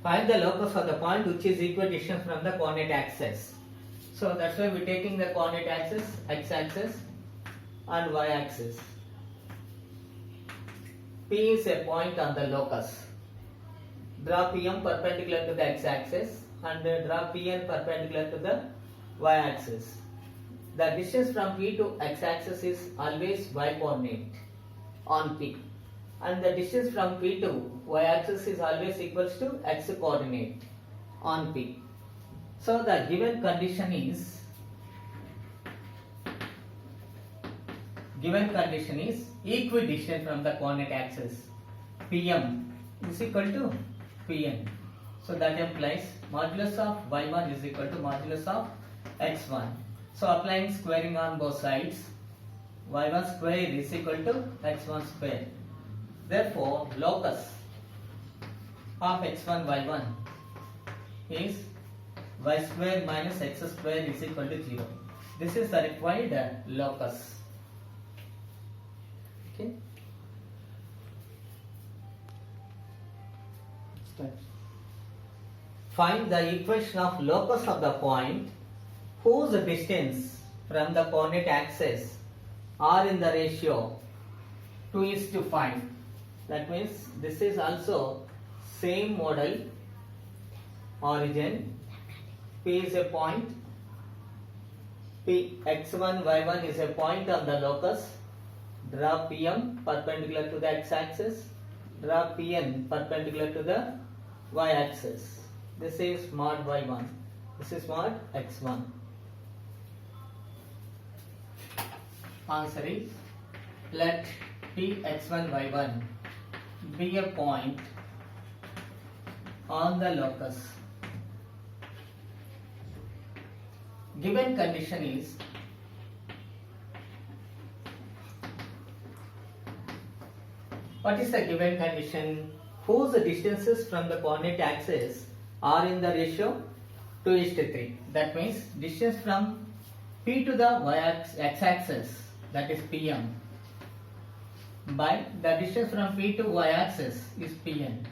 Find the locus of the point which is equidistant from the coordinate axis. So that's why we're taking the coordinate axis, x-axis and y-axis. P is a point on the locus. Draw PM perpendicular to the x-axis and draw PN perpendicular to the y-axis. The distance from P to x-axis is always y-coordinate on P, and the distance from P to y-axis is always equals to x-coordinate on P. So the given condition is equidistant from the coordinate axis. PM is equal to Pn. So that implies modulus of y1 is equal to modulus of x1. So applying squaring on both sides, y1 square is equal to x1 square. Therefore, locus of x1 y1 is y square minus x square is equal to 0. This is the required locus. Okay. Find the equation of locus of the point whose distance from the coordinate axis are in the ratio 2:5. That means this is also same model. Origin P is a point, P x1 y1 is a point on the locus. Draw PM perpendicular to the x-axis, draw PN perpendicular to the y-axis. This is mod y1, this is mod x1. Answer is, let P x1 y1 be a point on the locus. Given condition is, what is the given condition? Whose distances from the coordinate axis are in the ratio 2:3. That means distance from P to the x-axis, that is PM, by the distance from P to y-axis is Pn,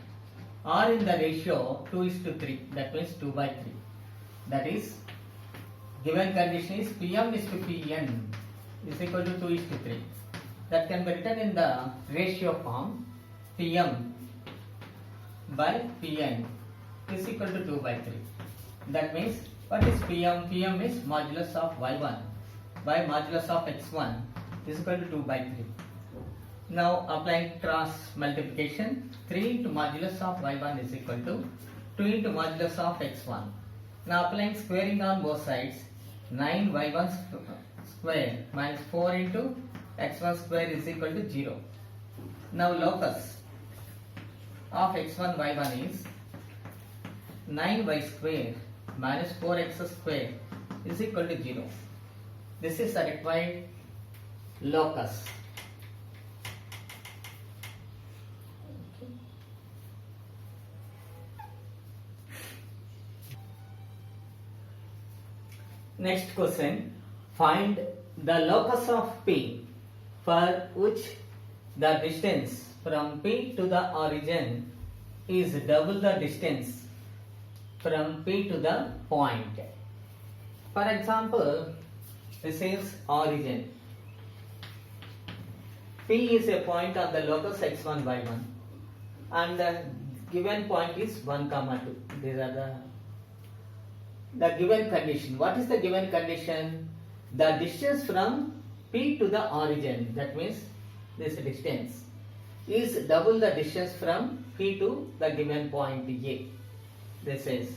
are in the ratio 2:3. That means 2/3. That is, given condition is PM is to Pn is equal to 2:3. That can be written in the ratio form. PM by Pn is equal to 2/3. That means, what is PM? PM is modulus of y1 by modulus of x1 is equal to 2/3. Now applying cross multiplication, 3 into modulus of y1 is equal to 2 into modulus of x1. Now applying squaring on both sides, 9 y1 square minus 4 into x1 square is equal to 0. Now locus of x1 y1 is 9y square minus 4x square is equal to 0. This is the required locus. Next question, find the locus of P for which the distance from P to the origin is double the distance from P to the point. For example, this is origin. P is a point on the locus x1 y1 and the given point is 1, 2. These are the given condition. What is the given condition? The distance from P to the origin, that means this distance, is double the distance from P to the given point A. This is,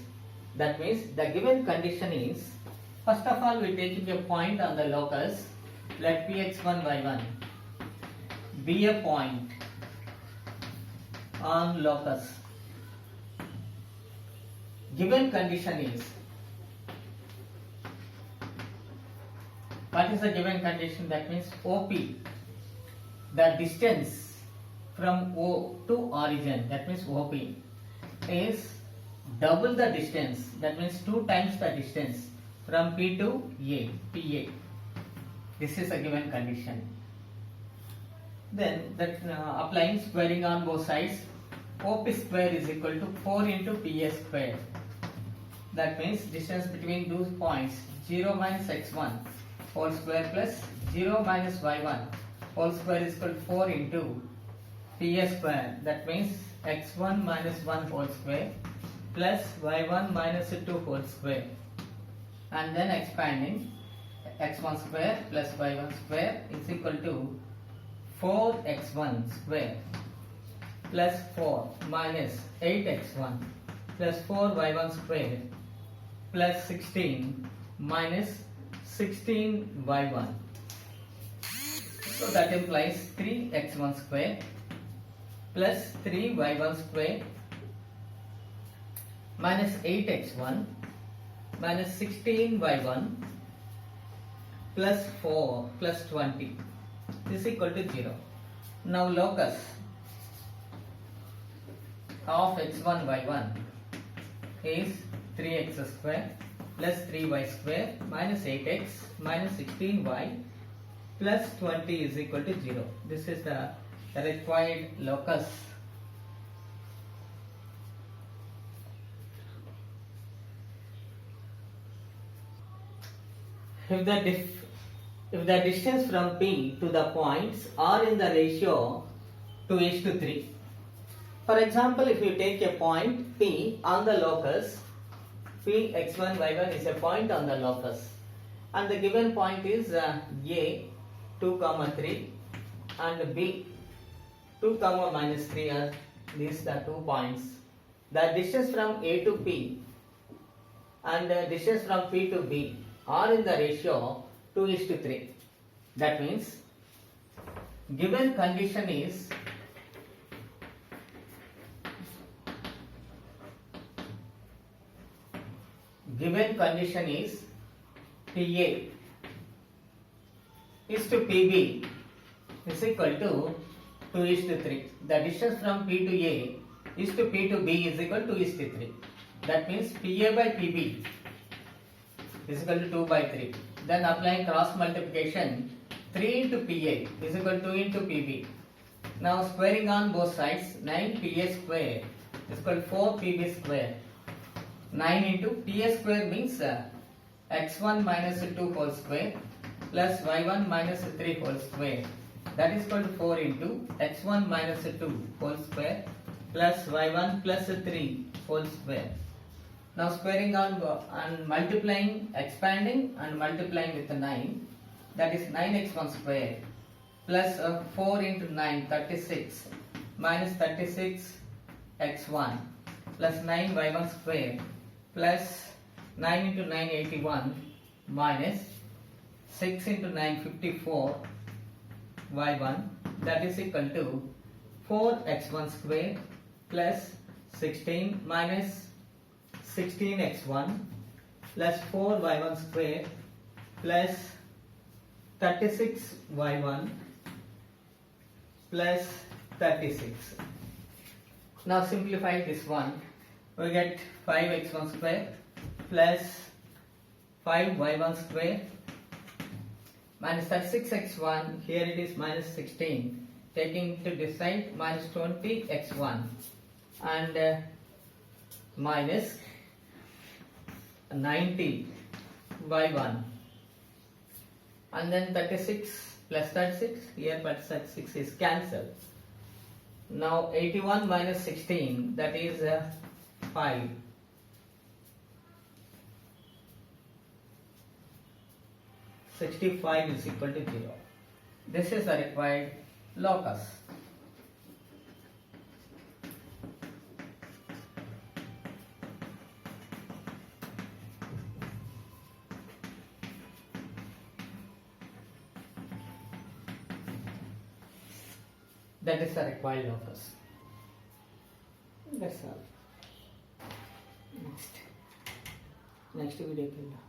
that means the given condition is, first of all we are taking a point on the locus. Let Px1 y1 be a point on locus. Given condition is, what is the given condition? That means OP, the distance from O to origin, that means OP, is double the distance, that means 2 times the distance from P to A, PA. This is a given condition. Then that applying squaring on both sides, OP square is equal to 4 into PA square. That means distance between those points 0 minus x1 whole square plus 0 minus y1 whole square is equal to 4 into PA square. That means x1 minus 1 whole square plus y1 minus 2 whole square, and then expanding x1 square plus y1 square is equal to 4x1 square plus 4 minus 8x1 plus 4y1 square plus 16 minus 16y1. So that implies 3x1 square plus 3y1 square minus 8x1 minus 16y1 plus 4 plus 20 is equal to 0. Now locus of x1 y1 is 3x square plus 3y square minus 8x minus 16y plus 20 is equal to 0. This is the required locus. If the distance from P to the points are in the ratio 2:3. For example, if you take a point P on the locus, P x1 y1 is a point on the locus, and the given point is A 2, 3 and B 2, minus 3 are these the 2 points. The distance from A to P and the distance from P to B are in the ratio 2:3. That means given condition is PA is to PB is equal to 2:3. The distance from P to A is to P to B is equal to 2:3. That means PA by PB is equal to 2 by 3. Then applying cross multiplication, 3 into PA is equal to 2 into PB. Now squaring on both sides, 9 PA square is equal to 4 PB square. 9 into PA square means x1 minus 2 whole square plus y1 minus 3 whole square. That is equal to 4 into x1 minus 2 whole square plus y1 plus 3 whole square. Now squaring on and multiplying, expanding and multiplying with the 9, that is 9x1 square plus 4 into 9, 36 minus 36 x1 plus 9y1 square plus 9 into 9, 81 minus 6 into 9, 54 y1, that is equal to 4x1 square plus 16 minus 16x1 plus 4y1 square plus 36y1 plus 36. Now simplify this one. We get 5x1 square plus 5y1 square minus 36x1. Here it is minus 16. Taking to this side, minus 20x1 and minus 90 y1, and then 36 plus 36, here but 36 is cancelled. Now 81 minus 16, that is 5. (65) is equal to 0. This is the required locus. That is the required locus. That's all. Next video.